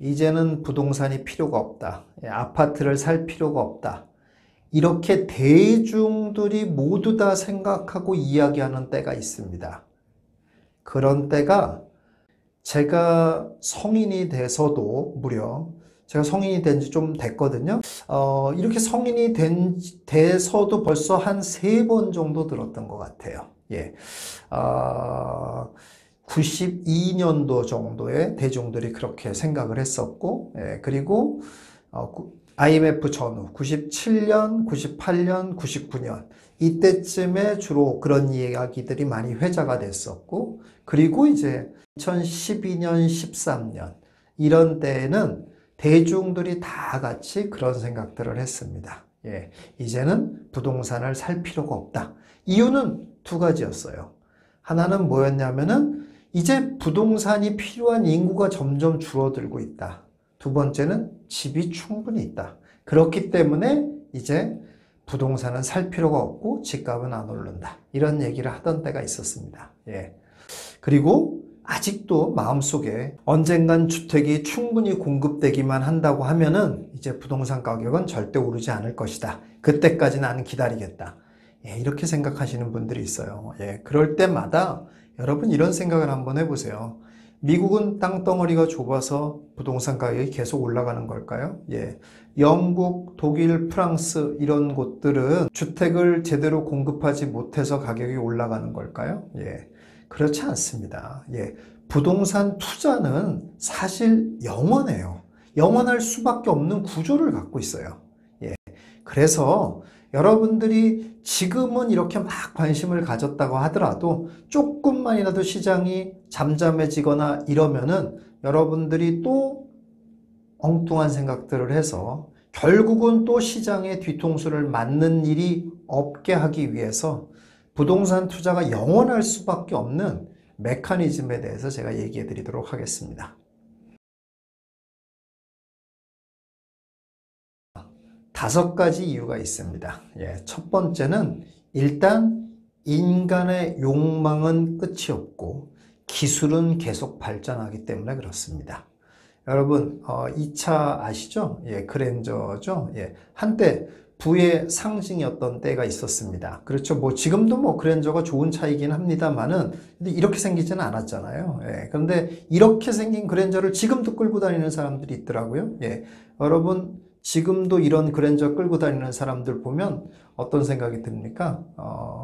이제는 부동산이 필요가 없다. 아파트를 살 필요가 없다. 이렇게 대중들이 모두 다 생각하고 이야기하는 때가 있습니다. 그런 때가 제가 성인이 돼서도 무려 제가 성인이 된 지 좀 됐거든요. 이렇게 성인이 돼서도 벌써 한 3번 정도 들었던 것 같아요. 예. 92년도 정도에 대중들이 그렇게 생각을 했었고, 예, 그리고 IMF 전후 97년, 98년, 99년 이때쯤에 주로 그런 이야기들이 많이 회자가 됐었고, 그리고 이제 2012년, 13년 이런 때에는 대중들이 다 같이 그런 생각들을 했습니다. 예, 이제는 부동산을 살 필요가 없다. 이유는 2가지였어요. 하나는 뭐였냐면은 이제 부동산이 필요한 인구가 점점 줄어들고 있다. 2번째는 집이 충분히 있다. 그렇기 때문에 이제 부동산은 살 필요가 없고 집값은 안 오른다. 이런 얘기를 하던 때가 있었습니다. 예. 그리고 아직도 마음속에 언젠간 주택이 충분히 공급되기만 한다고 하면은 이제 부동산 가격은 절대 오르지 않을 것이다. 그때까지 나는 기다리겠다. 예, 이렇게 생각하시는 분들이 있어요. 예, 그럴 때마다 여러분 이런 생각을 한번 해보세요. 미국은 땅덩어리가 좁아서 부동산 가격이 계속 올라가는 걸까요? 예. 영국, 독일, 프랑스 이런 곳들은 주택을 제대로 공급하지 못해서 가격이 올라가는 걸까요? 예. 그렇지 않습니다. 예. 부동산 투자는 사실 영원해요. 영원할 수밖에 없는 구조를 갖고 있어요. 예. 그래서 여러분들이 지금은 이렇게 막 관심을 가졌다고 하더라도 조금만이라도 시장이 잠잠해지거나 이러면은 여러분들이 또 엉뚱한 생각들을 해서 결국은 또 시장의 뒤통수를 맞는 일이 없게 하기 위해서 부동산 투자가 영원할 수밖에 없는 메커니즘에 대해서 제가 얘기해 드리도록 하겠습니다. 5가지 이유가 있습니다. 예, 첫 번째는 일단 인간의 욕망은 끝이 없고 기술은 계속 발전하기 때문에 그렇습니다. 여러분, 이 차 아시죠? 예, 그랜저죠? 예, 한때 부의 상징이었던 때가 있었습니다. 그렇죠. 뭐 지금도 뭐 그랜저가 좋은 차이긴 합니다만은 근데 이렇게 생기지는 않았잖아요. 예, 그런데 이렇게 생긴 그랜저를 지금도 끌고 다니는 사람들이 있더라고요. 예, 여러분 지금도 이런 그랜저 끌고 다니는 사람들 보면 어떤 생각이 듭니까?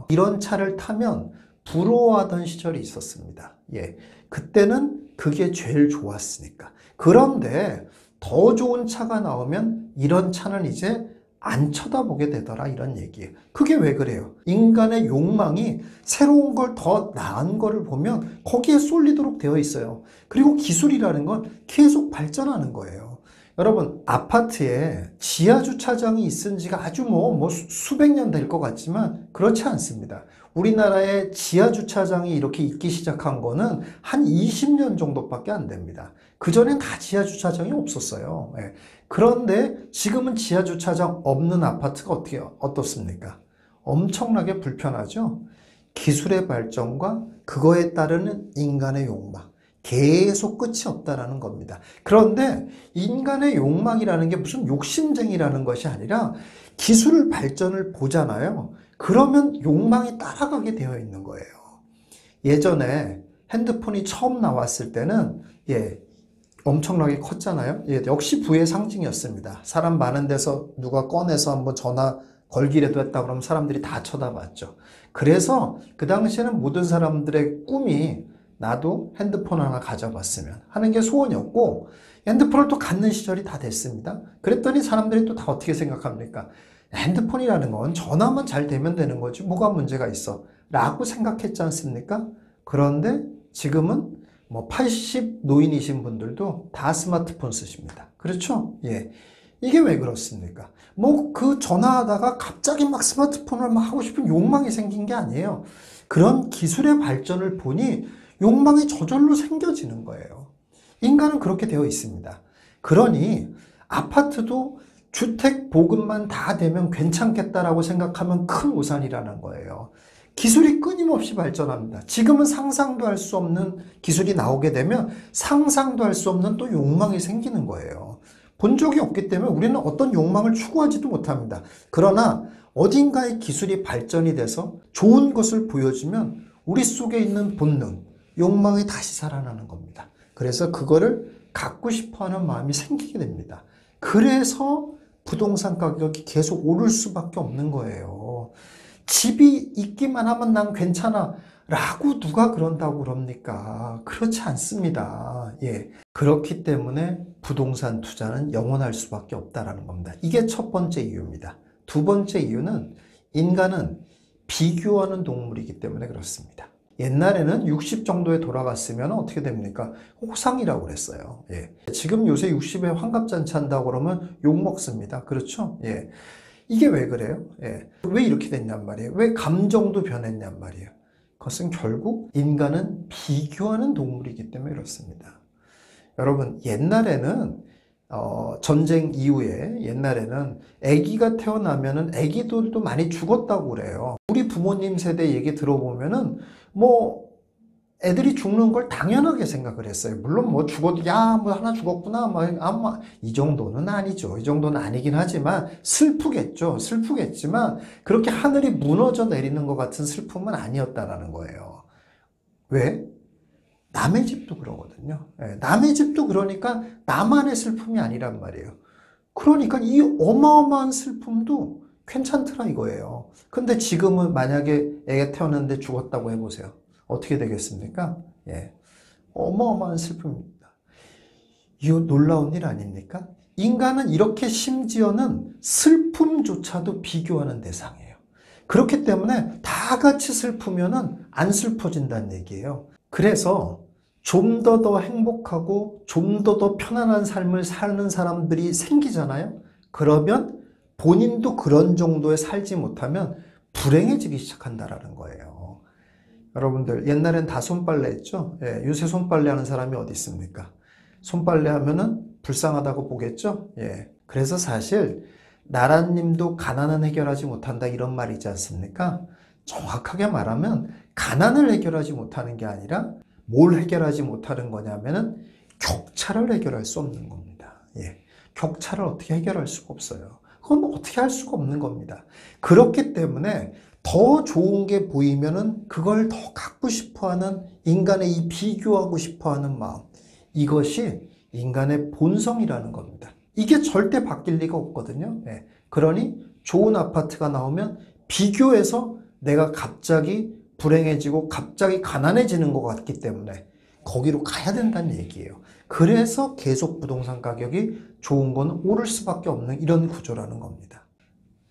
이런 차를 타면 부러워하던 시절이 있었습니다. 예, 그때는 그게 제일 좋았으니까. 그런데 더 좋은 차가 나오면 이런 차는 이제 안 쳐다보게 되더라 이런 얘기예요. 그게 왜 그래요? 인간의 욕망이 새로운 걸 더 나은 거를 보면 거기에 쏠리도록 되어 있어요. 그리고 기술이라는 건 계속 발전하는 거예요. 여러분 아파트에 지하주차장이 있은 지가 아주 수백 년 될 것 같지만 그렇지 않습니다. 우리나라에 지하주차장이 이렇게 있기 시작한 거는 한 20년 정도밖에 안 됩니다. 그전엔 다 지하주차장이 없었어요. 예. 그런데 지금은 지하주차장 없는 아파트가 어떻습니까? 엄청나게 불편하죠? 기술의 발전과 그거에 따르는 인간의 욕망. 계속 끝이 없다라는 겁니다. 그런데 인간의 욕망이라는 게 무슨 욕심쟁이라는 것이 아니라 기술 발전을 보잖아요. 그러면 욕망이 따라가게 되어 있는 거예요. 예전에 핸드폰이 처음 나왔을 때는 엄청나게 컸잖아요. 역시 부의 상징이었습니다. 사람 많은 데서 누가 꺼내서 한번 전화 걸기라도 했다 그러면 사람들이 다 쳐다봤죠. 그래서 그 당시에는 모든 사람들의 꿈이 나도 핸드폰 하나 가져봤으면 하는 게 소원이었고 핸드폰을 또 갖는 시절이 다 됐습니다. 그랬더니 사람들이 또 다 어떻게 생각합니까? 핸드폰이라는 건 전화만 잘 되면 되는 거지 뭐가 문제가 있어 라고 생각했지 않습니까? 그런데 지금은 80 노인이신 분들도 다 스마트폰 쓰십니다. 그렇죠? 예. 이게 왜 그렇습니까? 그 전화하다가 갑자기 막 스마트폰을 막 하고 싶은 욕망이 생긴 게 아니에요. 그런 기술의 발전을 보니 욕망이 저절로 생겨지는 거예요. 인간은 그렇게 되어 있습니다. 그러니 아파트도 주택 보급만 다 되면 괜찮겠다라고 생각하면 큰 오산이라는 거예요. 기술이 끊임없이 발전합니다. 지금은 상상도 할 수 없는 기술이 나오게 되면 상상도 할 수 없는 또 욕망이 생기는 거예요. 본 적이 없기 때문에 우리는 어떤 욕망을 추구하지도 못합니다. 그러나 어딘가에 기술이 발전이 돼서 좋은 것을 보여주면 우리 속에 있는 본능, 욕망이 다시 살아나는 겁니다. 그래서 그거를 갖고 싶어하는 마음이 생기게 됩니다. 그래서 부동산 가격이 계속 오를 수밖에 없는 거예요. 집이 있기만 하면 난 괜찮아 라고 누가 그런다고 그럽니까? 그렇지 않습니다. 예. 그렇기 때문에 부동산 투자는 영원할 수밖에 없다라는 겁니다. 이게 첫 번째 이유입니다. 두 번째 이유는 인간은 비교하는 동물이기 때문에 그렇습니다. 옛날에는 60 정도에 돌아갔으면 어떻게 됩니까? 호상이라고 그랬어요. 예. 지금 요새 60에 환갑잔치 한다고 그러면 욕먹습니다. 그렇죠? 예. 이게 왜 그래요? 예. 왜 이렇게 됐냔 말이에요. 왜 감정도 변했냔 말이에요. 그것은 결국 인간은 비교하는 동물이기 때문에 그렇습니다. 여러분, 옛날에는 전쟁 이후에 옛날에는 아기가 태어나면은 아기들도 많이 죽었다고 그래요. 우리 부모님 세대 얘기 들어보면은 뭐 애들이 죽는 걸 당연하게 생각을 했어요. 물론 뭐 죽어도 야 뭐 하나 죽었구나 뭐 아마 이 정도는 아니죠. 이 정도는 아니긴 하지만 슬프겠죠. 슬프겠지만 그렇게 하늘이 무너져 내리는 것 같은 슬픔은 아니었다라는 거예요. 왜? 남의 집도 그러거든요. 남의 집도 그러니까 나만의 슬픔이 아니란 말이에요. 그러니까 이 어마어마한 슬픔도 괜찮더라 이거예요. 근데 지금은 만약에 애가 태어났는데 죽었다고 해보세요. 어떻게 되겠습니까? 예. 어마어마한 슬픔입니다. 이 놀라운 일 아닙니까? 인간은 이렇게 심지어는 슬픔조차도 비교하는 대상이에요. 그렇기 때문에 다 같이 슬프면은 안 슬퍼진다는 얘기예요. 그래서 좀 더 행복하고 좀 더 편안한 삶을 사는 사람들이 생기잖아요. 그러면 본인도 그런 정도에 살지 못하면 불행해지기 시작한다라는 거예요. 여러분들 옛날엔 다 손빨래 했죠. 예, 요새 손빨래 하는 사람이 어디 있습니까? 손빨래 하면은 불쌍하다고 보겠죠. 예, 그래서 사실 나라님도 가난은 해결하지 못한다 이런 말이지 않습니까? 정확하게 말하면 가난을 해결하지 못하는 게 아니라 뭘 해결하지 못하는 거냐면은 격차를 해결할 수 없는 겁니다. 예, 격차를 어떻게 해결할 수가 없어요. 그건 어떻게 할 수가 없는 겁니다. 그렇기 때문에 더 좋은 게 보이면은 그걸 더 갖고 싶어하는 인간의 이 비교하고 싶어하는 마음, 이것이 인간의 본성이라는 겁니다. 이게 절대 바뀔 리가 없거든요. 예. 그러니 좋은 아파트가 나오면 비교해서 내가 갑자기 불행해지고 갑자기 가난해지는 것 같기 때문에 거기로 가야 된다는 얘기예요. 그래서 계속 부동산 가격이 좋은 건 오를 수밖에 없는 이런 구조라는 겁니다.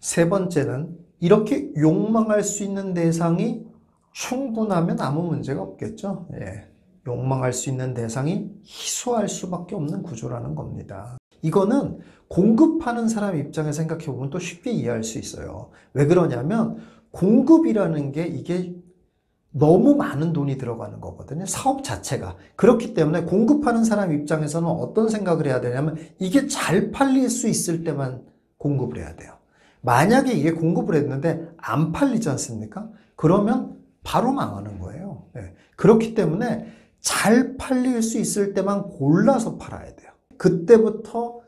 세 번째는 이렇게 욕망할 수 있는 대상이 충분하면 아무 문제가 없겠죠. 예. 욕망할 수 있는 대상이 희소할 수밖에 없는 구조라는 겁니다. 이거는 공급하는 사람 입장에 생각해 보면 또 쉽게 이해할 수 있어요. 왜 그러냐면 공급이라는 게 이게 너무 많은 돈이 들어가는 거거든요. 사업 자체가. 그렇기 때문에 공급하는 사람 입장에서는 어떤 생각을 해야 되냐면 이게 잘 팔릴 수 있을 때만 공급을 해야 돼요. 만약에 이게 공급을 했는데 안 팔리지 않습니까? 그러면 바로 망하는 거예요. 네. 그렇기 때문에 잘 팔릴 수 있을 때만 골라서 팔아야 돼요. 그때부터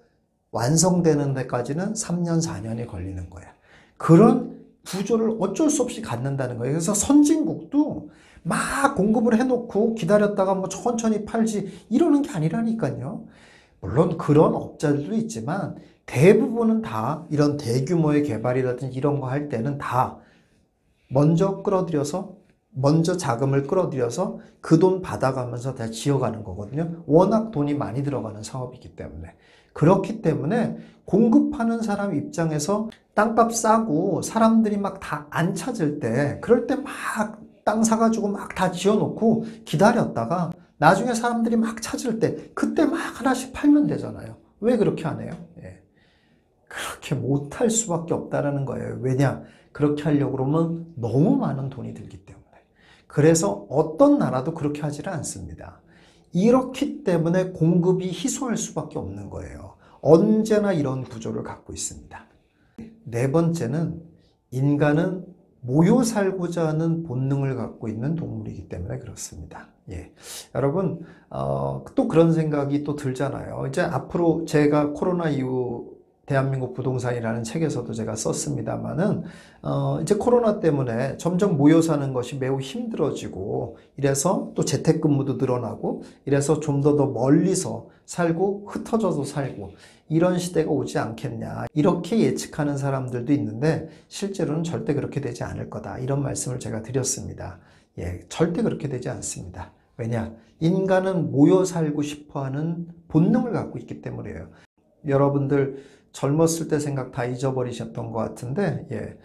완성되는 데까지는 3년, 4년이 걸리는 거예요. 그런 구조를 어쩔 수 없이 갖는다는 거예요. 그래서 선진국도 막 공급을 해놓고 기다렸다가 뭐 천천히 팔지 이러는 게 아니라니까요. 물론 그런 업자들도 있지만 대부분은 다 이런 대규모의 개발이라든지 이런 거 할 때는 다 먼저 자금을 끌어들여서 그 돈 받아가면서 다 지어가는 거거든요. 워낙 돈이 많이 들어가는 사업이기 때문에. 그렇기 때문에 공급하는 사람 입장에서 땅값 싸고 사람들이 막 다 안 찾을 때 그럴 때 막 땅 사가지고 막 다 지어놓고 기다렸다가 나중에 사람들이 막 찾을 때 그때 막 하나씩 팔면 되잖아요. 왜 그렇게 안 해요? 예. 그렇게 못할 수밖에 없다라는 거예요. 왜냐? 그렇게 하려고 그러면 너무 많은 돈이 들기 때문에. 그래서 어떤 나라도 그렇게 하지를 않습니다. 이렇기 때문에 공급이 희소할 수밖에 없는 거예요. 언제나 이런 구조를 갖고 있습니다. 네 번째는 인간은 모여 살고자 하는 본능을 갖고 있는 동물이기 때문에 그렇습니다. 예. 여러분, 또 그런 생각이 또 들잖아요. 이제 앞으로 제가 코로나 이후 대한민국 부동산이라는 책에서도 제가 썼습니다만은, 이제 코로나 때문에 점점 모여 사는 것이 매우 힘들어지고, 이래서 또 재택근무도 늘어나고, 이래서 좀 더 멀리서 살고, 흩어져서 살고, 이런 시대가 오지 않겠냐. 이렇게 예측하는 사람들도 있는데, 실제로는 절대 그렇게 되지 않을 거다. 이런 말씀을 제가 드렸습니다. 예, 절대 그렇게 되지 않습니다. 왜냐? 인간은 모여 살고 싶어 하는 본능을 갖고 있기 때문이에요. 여러분들 젊었을 때 생각 다 잊어버리셨던 것 같은데, 예,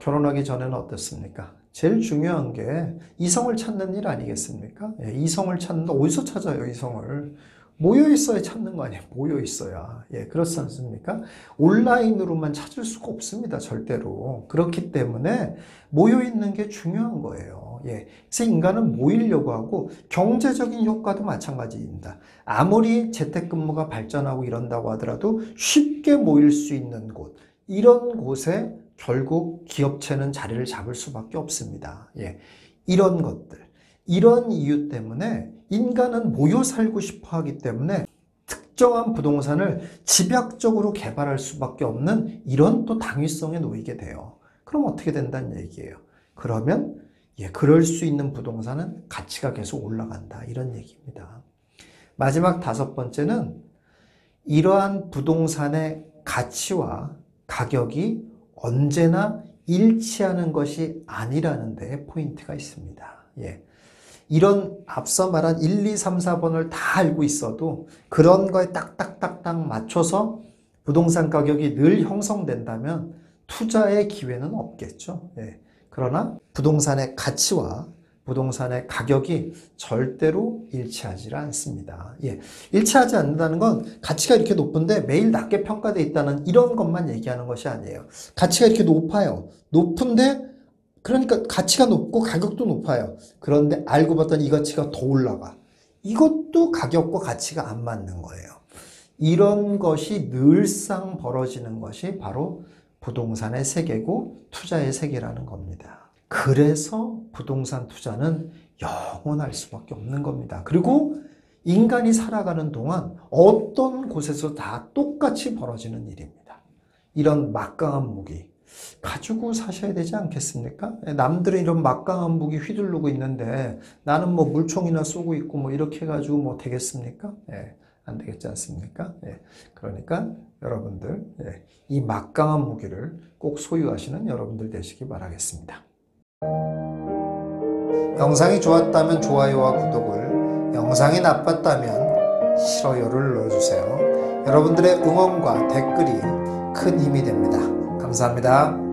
결혼하기 전에는 어떻습니까? 제일 중요한 게 이성을 찾는 일 아니겠습니까? 예, 이성을 찾는다. 어디서 찾아요, 이성을? 모여 있어야 찾는 거 아니에요. 모여 있어야. 예, 그렇지 않습니까? 온라인으로만 찾을 수가 없습니다. 절대로. 그렇기 때문에 모여 있는 게 중요한 거예요. 예. 그래서 인간은 모이려고 하고 경제적인 효과도 마찬가지입니다. 아무리 재택근무가 발전하고 이런다고 하더라도 쉽게 모일 수 있는 곳, 이런 곳에 결국 기업체는 자리를 잡을 수밖에 없습니다. 예. 이런 것들. 이런 이유 때문에 인간은 모여 살고 싶어 하기 때문에 특정한 부동산을 집약적으로 개발할 수밖에 없는 이런 또 당위성에 놓이게 돼요. 그럼 어떻게 된다는 얘기예요? 그러면 예, 그럴 수 있는 부동산은 가치가 계속 올라간다. 이런 얘기입니다. 마지막 5번째는 이러한 부동산의 가치와 가격이 언제나 일치하는 것이 아니라는 데 포인트가 있습니다. 예. 이런 앞서 말한 1, 2, 3, 4번을 다 알고 있어도 그런 거에 딱딱딱딱 맞춰서 부동산 가격이 늘 형성된다면 투자의 기회는 없겠죠. 예. 그러나 부동산의 가치와 부동산의 가격이 절대로 일치하지 않습니다. 예. 일치하지 않는다는 건 가치가 이렇게 높은데 매일 낮게 평가되어 있다는 이런 것만 얘기하는 것이 아니에요. 가치가 이렇게 높아요. 높은데 그러니까 가치가 높고 가격도 높아요. 그런데 알고 봤더니 이 가치가 더 올라가. 이것도 가격과 가치가 안 맞는 거예요. 이런 것이 늘상 벌어지는 것이 바로 부동산의 세계고 투자의 세계라는 겁니다. 그래서 부동산 투자는 영원할 수밖에 없는 겁니다. 그리고 인간이 살아가는 동안 어떤 곳에서 다 똑같이 벌어지는 일입니다. 이런 막강한 무기 가지고 사셔야 되지 않겠습니까? 남들은 이런 막강한 무기 휘두르고 있는데 나는 뭐 물총이나 쏘고 있고 뭐 이렇게 해가지고 뭐 되겠습니까? 예, 안 되겠지 않습니까? 예, 그러니까 여러분들 예, 이 막강한 무기를 꼭 소유하시는 여러분들 되시기 바라겠습니다. 영상이 좋았다면 좋아요와 구독을, 영상이 나빴다면 싫어요를 눌러주세요. 여러분들의 응원과 댓글이 큰 힘이 됩니다. 감사합니다.